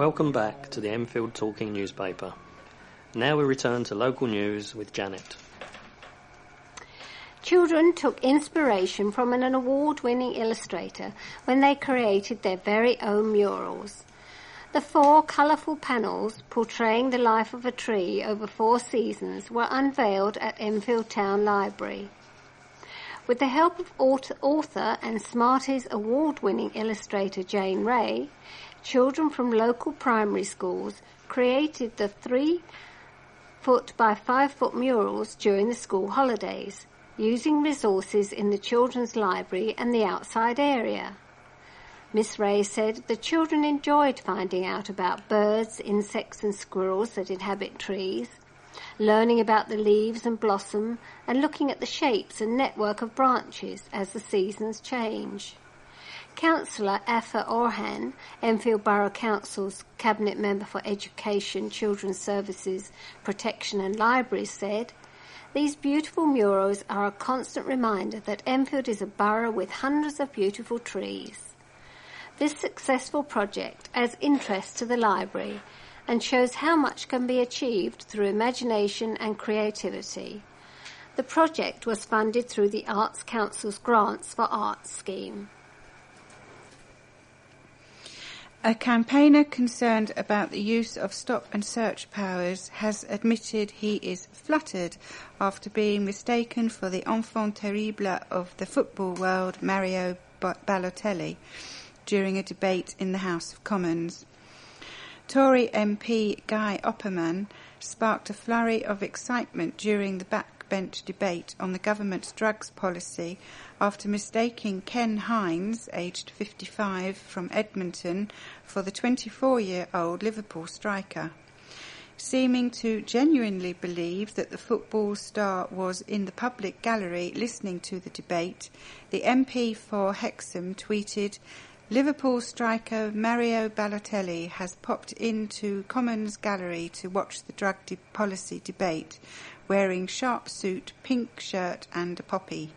Welcome back to the Enfield Talking Newspaper. Now we return to local news with Janet. Children took inspiration from an award-winning illustrator when they created their very own murals. The 4 colourful panels portraying the life of a tree over 4 seasons were unveiled at Enfield Town Library. With the help of author and Smarties award-winning illustrator Jane Ray, children from local primary schools created the 3-foot by 5-foot murals during the school holidays, using resources in the children's library and the outside area. Miss Ray said the children enjoyed finding out about birds, insects and squirrels that inhabit trees, learning about the leaves and blossom, and looking at the shapes and network of branches as the seasons change. Councillor Afa Orhan, Enfield Borough Council's Cabinet Member for Education, Children's Services, Protection and Libraries, said, "These beautiful murals are a constant reminder that Enfield is a borough with hundreds of beautiful trees. This successful project adds interest to the library and shows how much can be achieved through imagination and creativity. The project was funded through the Arts Council's Grants for Arts scheme." A campaigner concerned about the use of stop and search powers has admitted he is fluttered after being mistaken for the enfant terrible of the football world, Mario Balotelli, during a debate in the House of Commons. Tory MP Guy Opperman sparked a flurry of excitement during the backbench debate on the government's drugs policy after mistaking Ken Hines, aged 55, from Edmonton, for the 24-year-old Liverpool striker. Seeming to genuinely believe that the football star was in the public gallery listening to the debate, the MP for Hexham tweeted, "Liverpool striker Mario Balotelli has popped into Commons Gallery to watch the drug policy debate, wearing sharp suit, pink shirt and a poppy."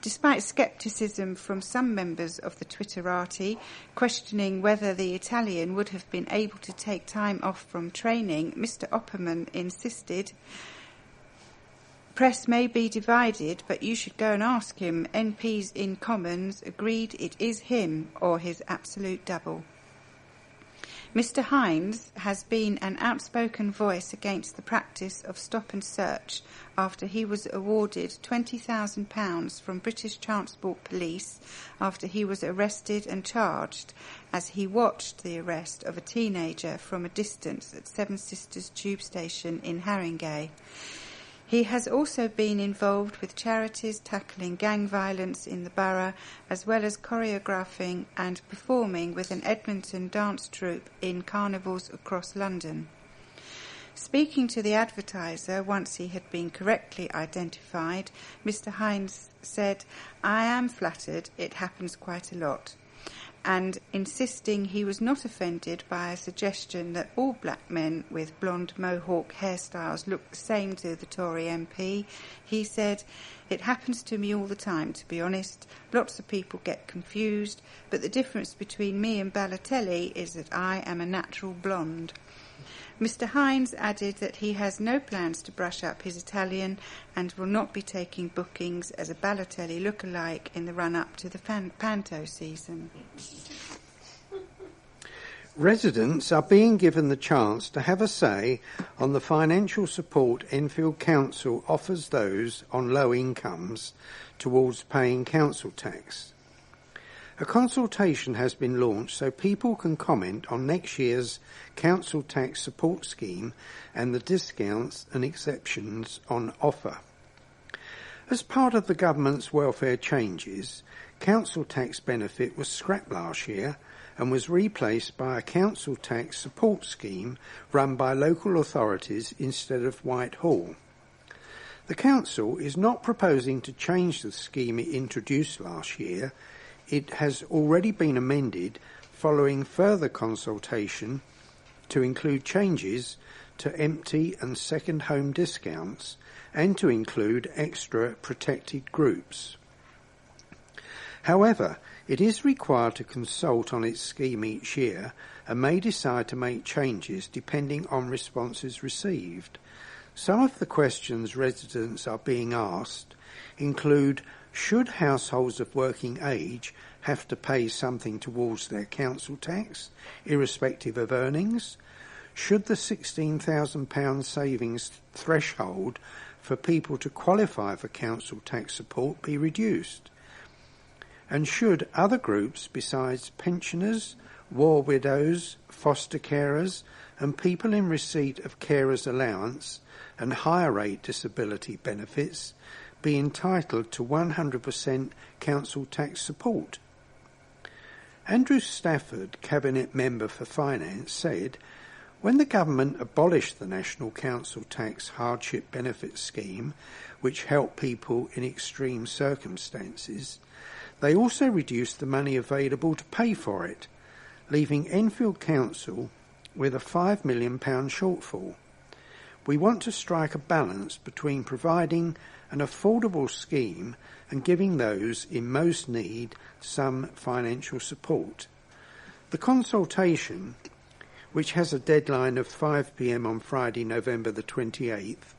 Despite scepticism from some members of the Twitterati questioning whether the Italian would have been able to take time off from training, Mr. Opperman insisted, "Press may be divided, but you should go and ask him. MPs in Commons agreed it is him or his absolute double." Mr. Hines has been an outspoken voice against the practice of stop and search after he was awarded £20,000 from British Transport Police after he was arrested and charged as he watched the arrest of a teenager from a distance at Seven Sisters Tube Station in Haringey. He has also been involved with charities tackling gang violence in the borough, as well as choreographing and performing with an Edmonton dance troupe in carnivals across London. Speaking to the Advertiser once he had been correctly identified, Mr. Hines said, "I am flattered, it happens quite a lot," and insisting he was not offended by a suggestion that all black men with blonde mohawk hairstyles look the same to the Tory MP, he said, "It happens to me all the time, to be honest. Lots of people get confused, but the difference between me and Balotelli is that I am a natural blonde." Mr. Hines added that he has no plans to brush up his Italian and will not be taking bookings as a Balotelli look-alike in the run-up to the Panto season. Residents are being given the chance to have a say on the financial support Enfield Council offers those on low incomes towards paying council tax. A consultation has been launched so people can comment on next year's council tax support scheme and the discounts and exceptions on offer. As part of the government's welfare changes, council tax benefit was scrapped last year and was replaced by a council tax support scheme run by local authorities instead of Whitehall. The council is not proposing to change the scheme it introduced last year. It has already been amended following further consultation to include changes to empty and second home discounts and to include extra protected groups. However, it is required to consult on its scheme each year and may decide to make changes depending on responses received. Some of the questions residents are being asked include: should households of working age have to pay something towards their council tax, irrespective of earnings? Should the £16,000 savings threshold for people to qualify for council tax support be reduced? And should other groups besides pensioners, war widows, foster carers and people in receipt of carers allowance and higher rate disability benefits be entitled to 100% council tax support? Andrew Stafford, Cabinet Member for Finance, said, when the government abolished the National Council Tax Hardship Benefit Scheme, which helped people in extreme circumstances, they also reduced the money available to pay for it, leaving Enfield Council with a £5 million shortfall. We want to strike a balance between providing an affordable scheme and giving those in most need some financial support. The consultation, which has a deadline of 5 p.m. on Friday, November the 28th,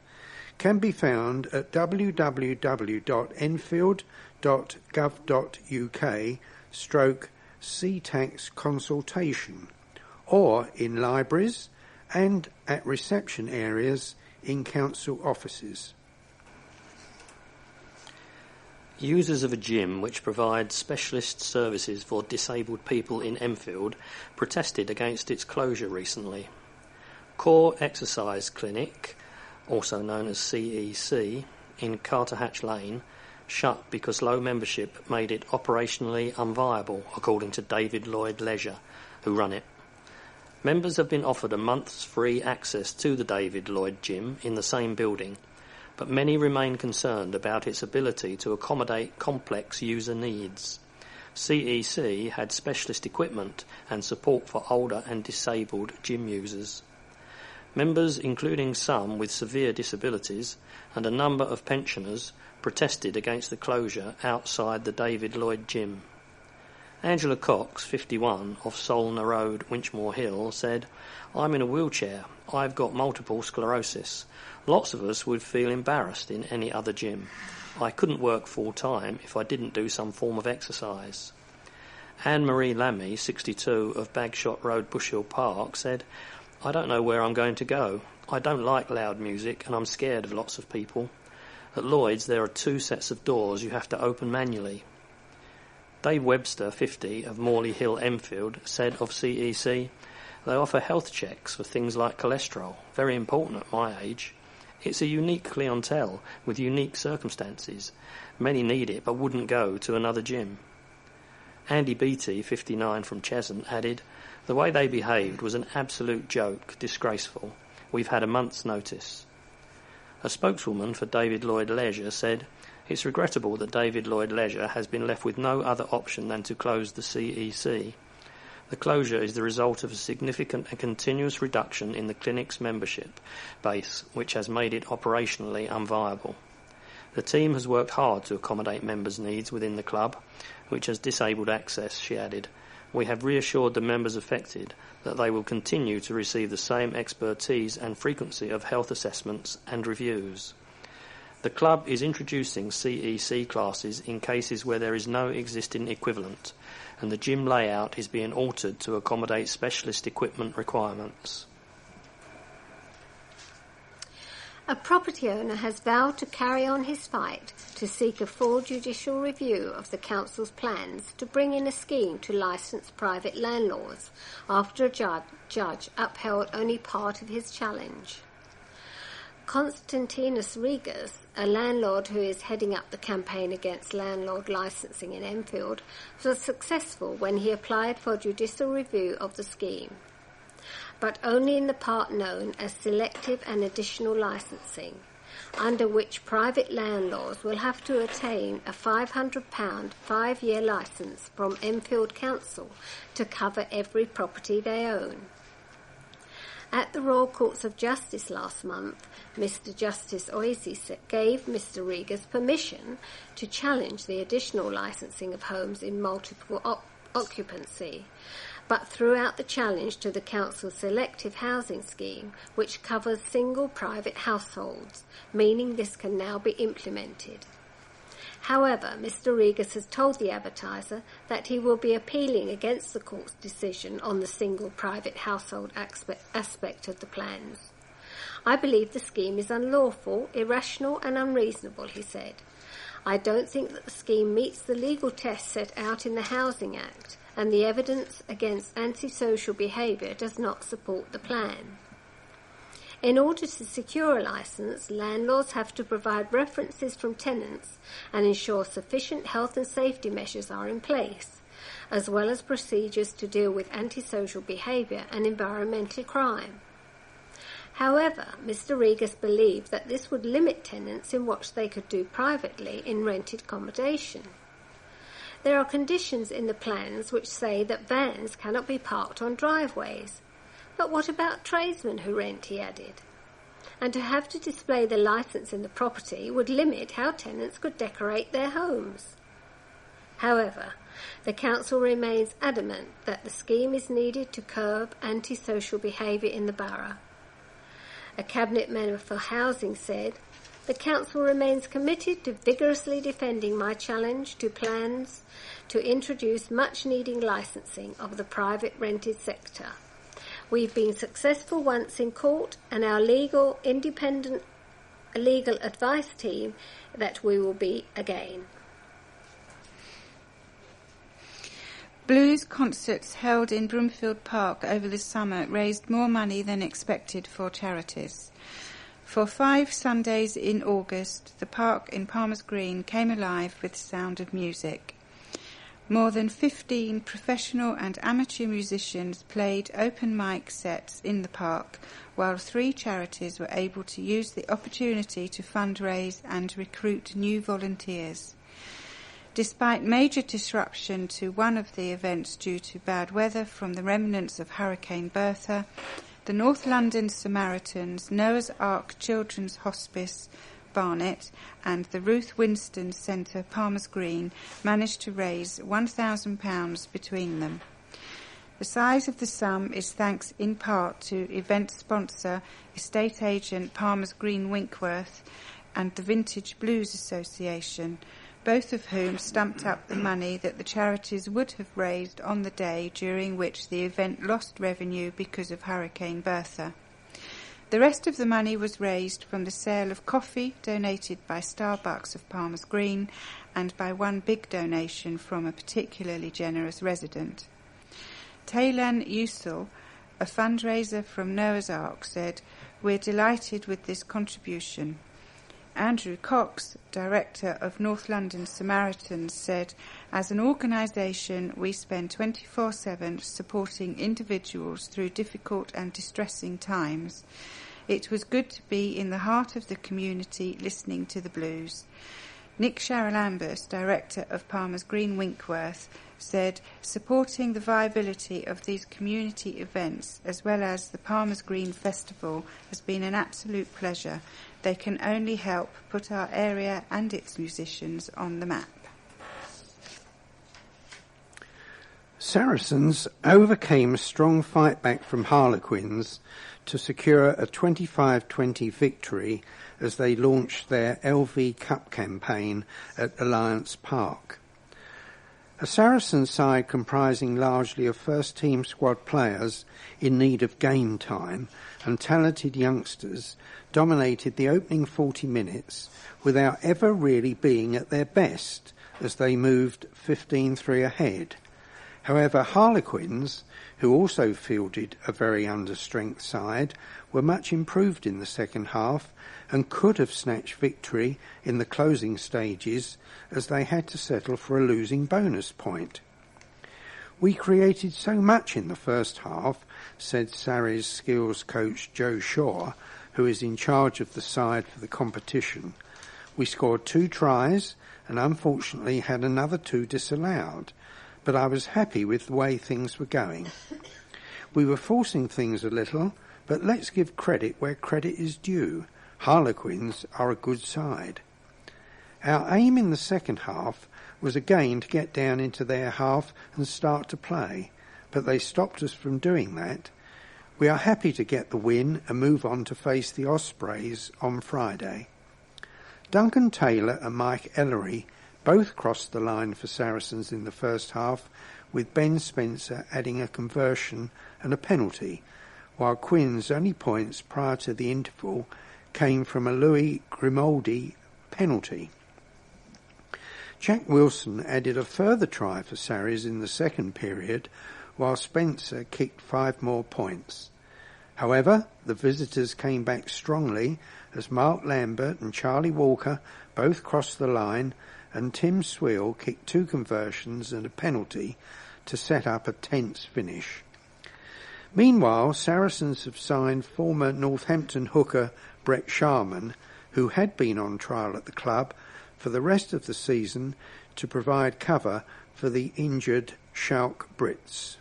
can be found at www.enfield.gov.uk/CTAX consultation, or in libraries and at reception areas in council offices. Users of a gym which provides specialist services for disabled people in Enfield protested against its closure recently. Core Exercise Clinic, also known as CEC, in Carterhatch Lane, shut because low membership made it operationally unviable, according to David Lloyd Leisure, who run it. Members have been offered a month's free access to the David Lloyd gym in the same building, but many remain concerned about its ability to accommodate complex user needs. CEC had specialist equipment and support for older and disabled gym users. Members, including some with severe disabilities and a number of pensioners, protested against the closure outside the David Lloyd gym. Angela Cox, 51, of Solna Road, Winchmore Hill, said, "I'm in a wheelchair. I've got multiple sclerosis. Lots of us would feel embarrassed in any other gym. I couldn't work full-time if I didn't do some form of exercise." Anne-Marie Lammy, 62, of Bagshot Road, Bush Hill Park, said, "I don't know where I'm going to go. I don't like loud music and I'm scared of lots of people. At Lloyd's there are 2 sets of doors you have to open manually." Dave Webster, 50, of Morley Hill, Enfield, said of CEC, "They offer health checks for things like cholesterol, very important at my age. It's a unique clientele with unique circumstances. Many need it but wouldn't go to another gym." Andy Beattie, 59, from Cheshunt, added, "The way they behaved was an absolute joke, disgraceful. We've had a month's notice." A spokeswoman for David Lloyd Leisure said, "It's regrettable that David Lloyd Leisure has been left with no other option than to close the CEC. The closure is the result of a significant and continuous reduction in the clinic's membership base, which has made it operationally unviable. The team has worked hard to accommodate members' needs within the club, which has disabled access," she added. "We have reassured the members affected that they will continue to receive the same expertise and frequency of health assessments and reviews. The club is introducing CEC classes in cases where there is no existing equivalent, and the gym layout is being altered to accommodate specialist equipment requirements." A property owner has vowed to carry on his fight to seek a full judicial review of the council's plans to bring in a scheme to license private landlords after a judge upheld only part of his challenge. Konstantinos Rigas, a landlord who is heading up the campaign against landlord licensing in Enfield, was successful when he applied for judicial review of the scheme, but only in the part known as selective and additional licensing, under which private landlords will have to attain a £500 5-year licence from Enfield Council to cover every property they own. At the Royal Courts of Justice last month, Mr Justice Oasis gave Mr Regas permission to challenge the additional licensing of homes in multiple occupancy, but threw out the challenge to the Council's selective housing scheme, which covers single private households, meaning this can now be implemented. However, Mr Regas has told the Advertiser that he will be appealing against the court's decision on the single private household aspect of the plans. I believe the scheme is unlawful, irrational and unreasonable, he said. I don't think that the scheme meets the legal tests set out in the Housing Act, and the evidence against antisocial behaviour does not support the plan. In order to secure a licence, landlords have to provide references from tenants and ensure sufficient health and safety measures are in place, as well as procedures to deal with antisocial behaviour and environmental crime. However, Mr Regas believed that this would limit tenants in what they could do privately in rented accommodation. There are conditions in the plans which say that vans cannot be parked on driveways. But what about tradesmen who rent, he added. And to have to display the licence in the property would limit how tenants could decorate their homes. However, the council remains adamant that the scheme is needed to curb antisocial behaviour in the borough. A cabinet member for housing said, "The council remains committed to vigorously defending my challenge to plans to introduce much-needed licensing of the private rented sector. We've been successful once in court, and our independent legal advice team that we will be again." Blues concerts held in Broomfield Park over the summer raised more money than expected for charities. For 5 Sundays in August, the park in Palmer's Green came alive with the sound of music. More than 15 professional and amateur musicians played open mic sets in the park, while 3 charities were able to use the opportunity to fundraise and recruit new volunteers. Despite major disruption to one of the events due to bad weather from the remnants of Hurricane Bertha, the North London Samaritans, Noah's Ark Children's Hospice, Barnet, and the Ruth Winston Centre, Palmer's Green, managed to raise £1,000 between them. The size of the sum is thanks in part to event sponsor, estate agent Palmer's Green Winkworth, and the Vintage Blues Association, both of whom stumped up the money that the charities would have raised on the day during which the event lost revenue because of Hurricane Bertha. The rest of the money was raised from the sale of coffee donated by Starbucks of Palmer's Green and by one big donation from a particularly generous resident. Taylan Yusul, a fundraiser from Noah's Ark, said, "We're delighted with this contribution." Andrew Cox, director of North London Samaritans, said, "As an organisation, we spend 24/7 supporting individuals through difficult and distressing times. It was good to be in the heart of the community listening to the blues." Nick Sharalambus, director of Palmer's Green Winkworth, said, "Supporting the viability of these community events as well as the Palmer's Green Festival has been an absolute pleasure. They can only help put our area and its musicians on the map." Saracens overcame a strong fight back from Harlequins to secure a 25-20 victory as they launched their LV Cup campaign at Alliance Park. A Saracen side comprising largely of first-team squad players in need of game time and talented youngsters dominated the opening 40 minutes without ever really being at their best as they moved 15-3 ahead. However, Harlequins, who also fielded a very understrength side, were much improved in the second half and could have snatched victory in the closing stages as they had to settle for a losing bonus point. "We created so much in the first half," said Sarries skills coach Joe Shaw, who is in charge of the side for the competition. "We scored 2 tries and unfortunately had another 2 disallowed, but I was happy with the way things were going. We were forcing things a little, but let's give credit where credit is due. Harlequins are a good side. Our aim in the second half was again to get down into their half and start to play, but they stopped us from doing that. We are happy to get the win and move on to face the Ospreys on Friday. Duncan Taylor and Mike Ellery both crossed the line for Saracens in the first half, with Ben Spencer adding a conversion and a penalty, while Quinn's only points prior to the interval came from a Louis Grimaldi penalty. Jack Wilson added a further try for Sarries in the second period, while Spencer kicked 5 more points. However, the visitors came back strongly as Mark Lambert and Charlie Walker both crossed the line, and Tim Sweel kicked 2 conversions and a penalty to set up a tense finish. Meanwhile, Saracens have signed former Northampton hooker Brett Sharman, who had been on trial at the club, for the rest of the season to provide cover for the injured Schalke Brits.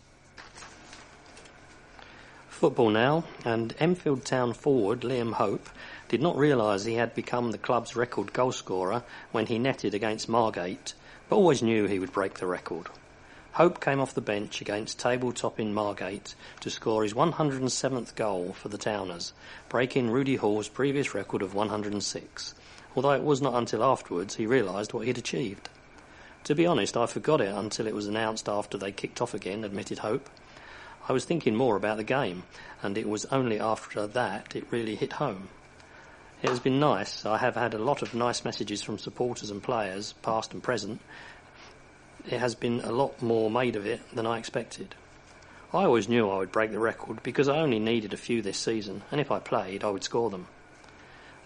Football now, and Enfield Town forward Liam Hope did not realise he had become the club's record goalscorer when he netted against Margate, but always knew he would break the record. Hope came off the bench against table-topping Margate to score his 107th goal for the Towners, breaking Rudy Hall's previous record of 106, although it was not until afterwards he realised what he'd achieved. To be honest, I forgot it until it was announced after they kicked off again, admitted Hope. I was thinking more about the game, and it was only after that it really hit home. It has been nice. I have had a lot of nice messages from supporters and players, past and present. It has been a lot more made of it than I expected. I always knew I would break the record because I only needed a few this season, and if I played, I would score them.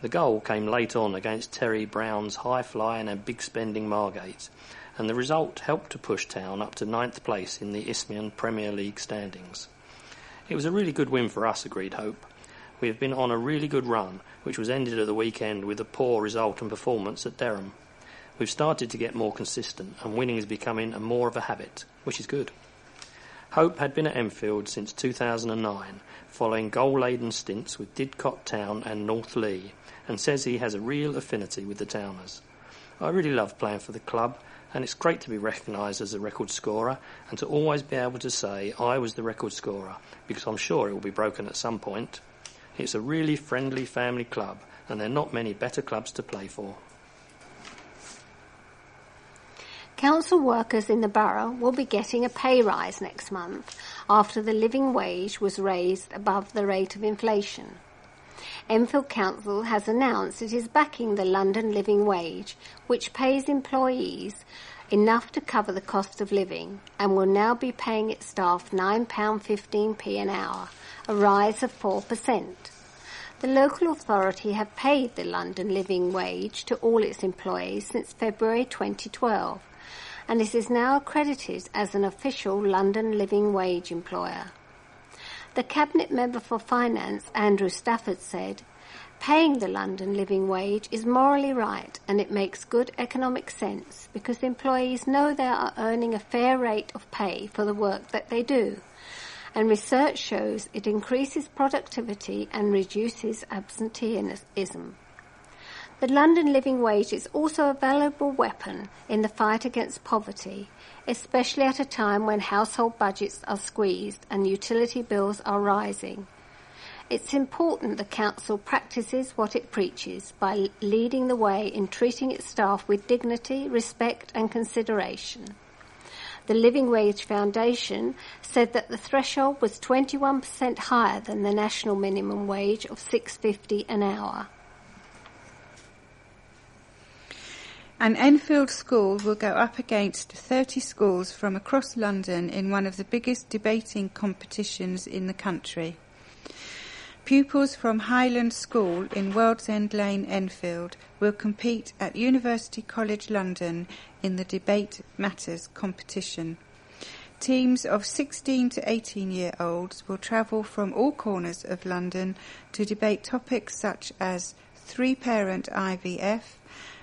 The goal came late on against Terry Brown's high-flying and big-spending Margate, and the result helped to push Town up to 9th place in the Isthmian Premier League standings. It was a really good win for us, agreed Hope. We have been on a really good run, which was ended at the weekend with a poor result and performance at Dereham. We've started to get more consistent, and winning is becoming more of a habit, which is good. Hope had been at Enfield since 2009, following goal-laden stints with Didcot Town and North Lee, and says he has a real affinity with the Towners. I really love playing for the club, and it's great to be recognised as a record scorer and to always be able to say I was the record scorer, because I'm sure it will be broken at some point. It's a really friendly family club, and there are not many better clubs to play for. Council workers in the borough will be getting a pay rise next month after the living wage was raised above the rate of inflation. Enfield Council has announced it is backing the London living wage, which pays employees enough to cover the cost of living, and will now be paying its staff £9.15 an hour, a rise of 4%. The local authority have paid the London living wage to all its employees since February 2012, and it is now accredited as an official London living wage employer. The Cabinet Member for Finance, Andrew Stafford, said, "Paying the London living wage is morally right, and it makes good economic sense because employees know they are earning a fair rate of pay for the work that they do, and research shows it increases productivity and reduces absenteeism." The London living wage is also a valuable weapon in the fight against poverty, especially at a time when household budgets are squeezed and utility bills are rising. It's important the council practices what it preaches by leading the way in treating its staff with dignity, respect and consideration. The Living Wage Foundation said that the threshold was 21% higher than the national minimum wage of $6.50 an hour. An Enfield school will go up against 30 schools from across London in one of the biggest debating competitions in the country. Pupils from Highland School in World's End Lane, Enfield, will compete at University College London in the Debate Matters competition. Teams of 16 to 18-year-olds will travel from all corners of London to debate topics such as three-parent IVF,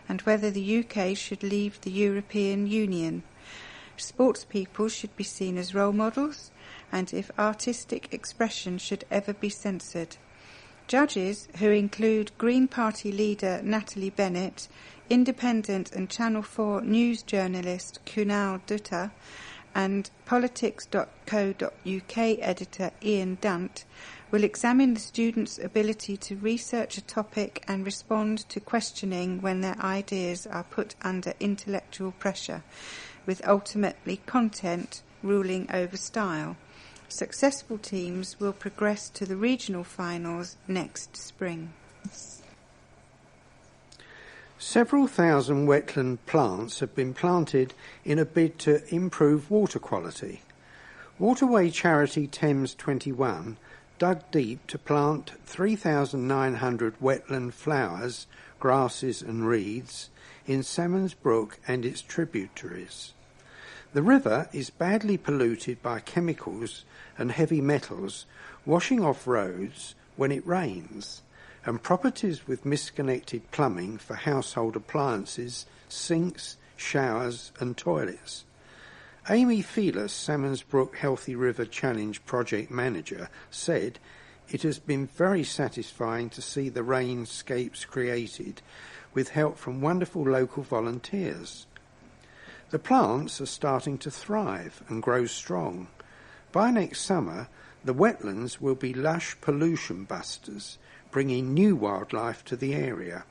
and whether the UK should leave the European Union. Sports people should be seen as role models, and if artistic expression should ever be censored. Judges, who include Green Party leader Natalie Bennett, Independent and Channel 4 news journalist Kunal Dutta, and politics.co.uk editor Ian Dunt, will examine the students' ability to research a topic and respond to questioning when their ideas are put under intellectual pressure, with ultimately content ruling over style. Successful teams will progress to the regional finals next spring. Several thousand wetland plants have been planted in a bid to improve water quality. Waterway charity Thames 21 dug deep to plant 3,900 wetland flowers, grasses and reeds in Salmons Brook and its tributaries. The river is badly polluted by chemicals and heavy metals washing off roads when it rains, and properties with misconnected plumbing for household appliances, sinks, showers and toilets. Amy Felis, Salmons Brook Healthy River Challenge project manager, said it has been very satisfying to see the rainscapes created with help from wonderful local volunteers. The plants are starting to thrive and grow strong. By next summer, the wetlands will be lush pollution busters, bringing new wildlife to the area.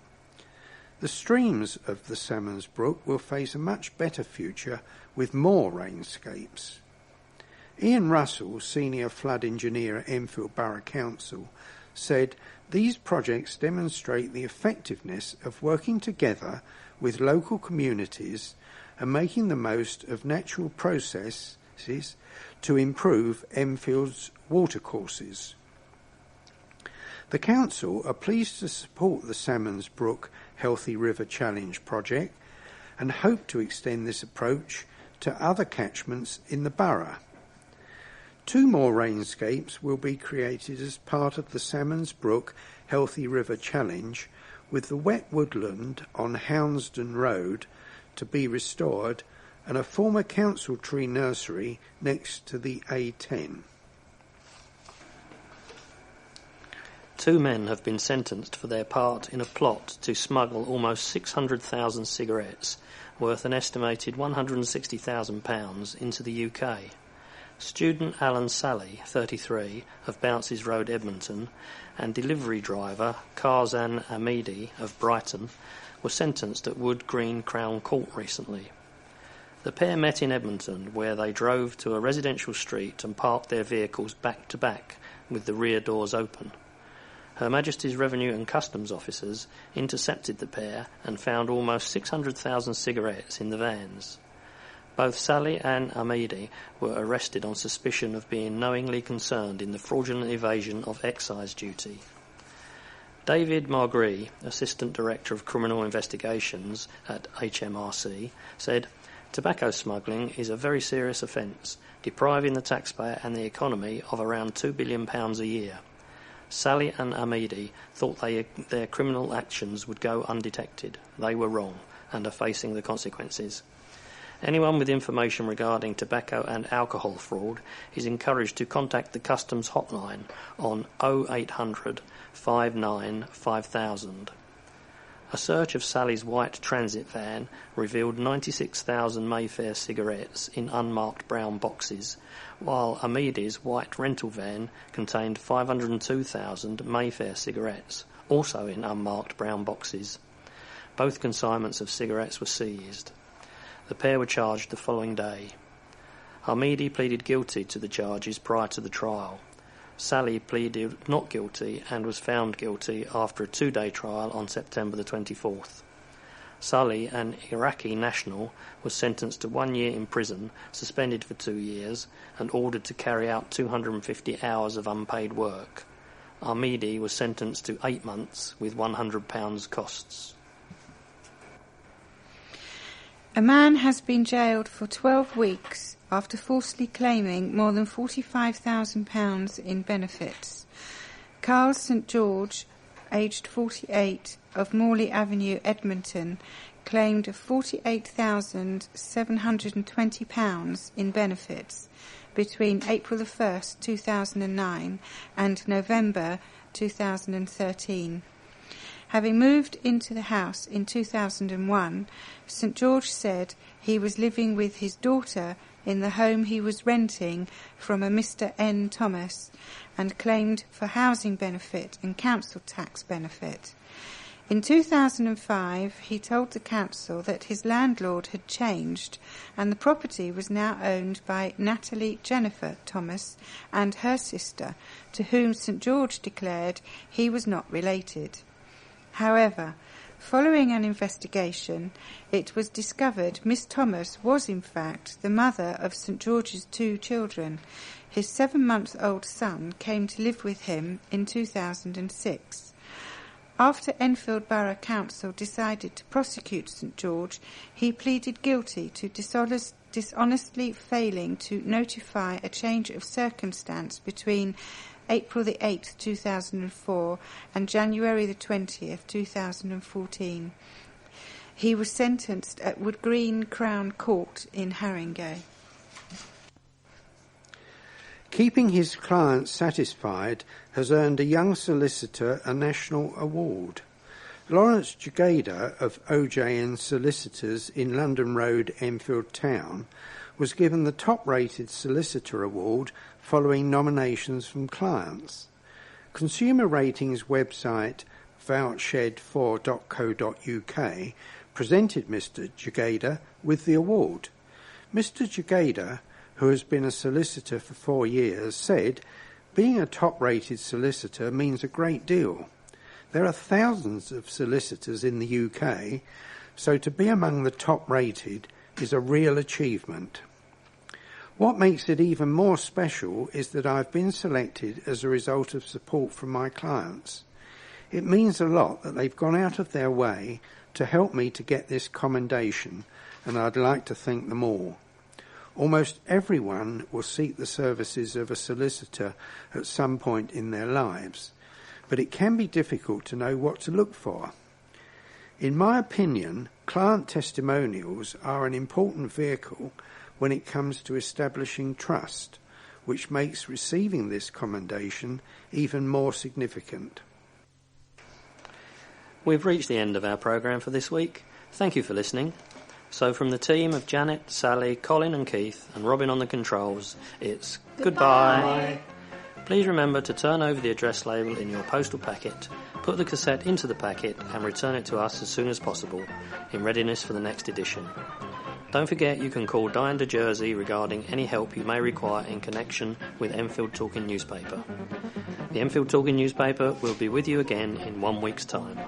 The streams of the Salmons Brook will face a much better future with more rainscapes. Ian Russell, Senior Flood Engineer at Enfield Borough Council, said these projects demonstrate the effectiveness of working together with local communities and making the most of natural processes to improve Enfield's watercourses. The Council are pleased to support the Salmons Brook Healthy River Challenge project and hope to extend this approach to other catchments in the borough. 2 more rainscapes will be created as part of the Salmons Brook Healthy River Challenge, with the wet woodland on Hounsdon Road to be restored and a former council tree nursery next to the A10. 2 men have been sentenced for their part in a plot to smuggle almost 600,000 cigarettes, worth an estimated £160,000, into the UK. Student Alan Sally, 33, of Bounces Road, Edmonton, and delivery driver Karzan Amidi of Brighton were sentenced at Wood Green Crown Court recently. The pair met in Edmonton, where they drove to a residential street and parked their vehicles back to back with the rear doors open. Her Majesty's Revenue and Customs officers intercepted the pair and found almost 600,000 cigarettes in the vans. Both Sally and Amidi were arrested on suspicion of being knowingly concerned in the fraudulent evasion of excise duty. David Margree, Assistant Director of Criminal Investigations at HMRC, said, "Tobacco smuggling is a very serious offence, depriving the taxpayer and the economy of around £2 billion a year. Sally and Amidi thought their criminal actions would go undetected. They were wrong and are facing the consequences. Anyone with information regarding tobacco and alcohol fraud is encouraged to contact the Customs hotline on 0800 59 5000. A search of Sally's white transit van revealed 96,000 Mayfair cigarettes in unmarked brown boxes, while Amidi's white rental van contained 502,000 Mayfair cigarettes, also in unmarked brown boxes. Both consignments of cigarettes were seized. The pair were charged the following day. Amidi pleaded guilty to the charges prior to the trial. Sally pleaded not guilty and was found guilty after a 2-day trial on September the 24th. Sally, an Iraqi national, was sentenced to 1 year in prison, suspended for 2 years, and ordered to carry out 250 hours of unpaid work. Amidi was sentenced to 8 months with £100 costs. A man has been jailed for 12 weeks after falsely claiming more than £45,000 in benefits. Carl St George, aged 48, of Morley Avenue, Edmonton, claimed £48,720 in benefits between April the 1st, 2009 and November 2013. Having moved into the house in 2001, St George said he was living with his daughter in the home he was renting from a Mr N Thomas, and claimed for housing benefit and council tax benefit. In 2005, he told the council that his landlord had changed and the property was now owned by Natalie Jennifer Thomas and her sister, to whom St George declared he was not related. However, following an investigation, it was discovered Miss Thomas was in fact the mother of St George's 2 children. His 7-month-old son came to live with him in 2006. After Enfield Borough Council decided to prosecute St George, he pleaded guilty to dishonestly failing to notify a change of circumstance between April the 8th, 2004 and January the 20th, 2014. He was sentenced at Wood Green Crown Court in Haringey. Keeping his clients satisfied has earned a young solicitor a national award. Lawrence Jugada of OJN Solicitors in London Road, Enfield Town, was given the top-rated solicitor award following nominations from clients. Consumer ratings website vouchered4.co.uk presented Mr Jugada with the award. Mr Jugada, who has been a solicitor for 4 years, said, "Being a top-rated solicitor means a great deal. There are thousands of solicitors in the UK, so to be among the top-rated is a real achievement. What makes it even more special is that I've been selected as a result of support from my clients. It means a lot that they've gone out of their way to help me to get this commendation, and I'd like to thank them all. Almost everyone will seek the services of a solicitor at some point in their lives, but it can be difficult to know what to look for. In my opinion, client testimonials are an important vehicle when it comes to establishing trust, which makes receiving this commendation even more significant." We've reached the end of our programme for this week. Thank you for listening. So from the team of Janet, Sally, Colin and Keith, and Robin on the controls, it's goodbye. Please remember to turn over the address label in your postal packet, put the cassette into the packet and return it to us as soon as possible, in readiness for the next edition. Don't forget you can call Diane de Jersey regarding any help you may require in connection with Enfield Talking Newspaper. The Enfield Talking Newspaper will be with you again in 1 week's time.